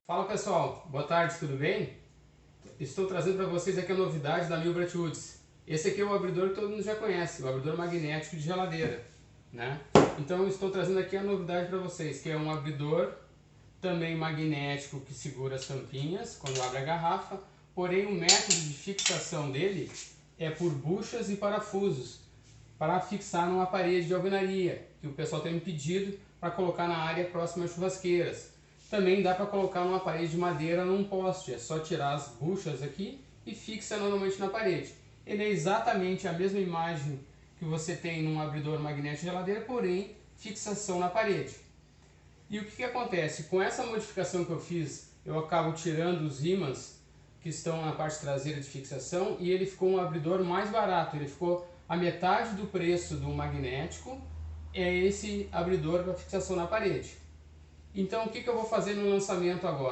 Fala pessoal, boa tarde, tudo bem? Estou trazendo para vocês aqui a novidade da Milbrat Woods. Esse aqui é o abridor que todo mundo já conhece, o abridor magnético de geladeira, né? Então eu estou trazendo aqui a novidade para vocês, que é um abridor também magnético que segura as tampinhas quando abre a garrafa, porém o método de fixação dele é por buchas e parafusos para fixar numa parede de alvenaria, que o pessoal tem me pedido para colocar na área próxima às churrasqueiras. Também dá para colocar numa parede de madeira num poste, é só tirar as buchas aqui e fixa normalmente na parede. Ele é exatamente a mesma imagem que você tem num abridor magnético de geladeira, porém fixação na parede. E o que acontece? Com essa modificação que eu fiz, eu acabo tirando os ímãs que estão na parte traseira de fixação e ele ficou um abridor mais barato, ele ficou a metade do preço do magnético, é esse abridor para fixação na parede. Então o que eu vou fazer no lançamento agora?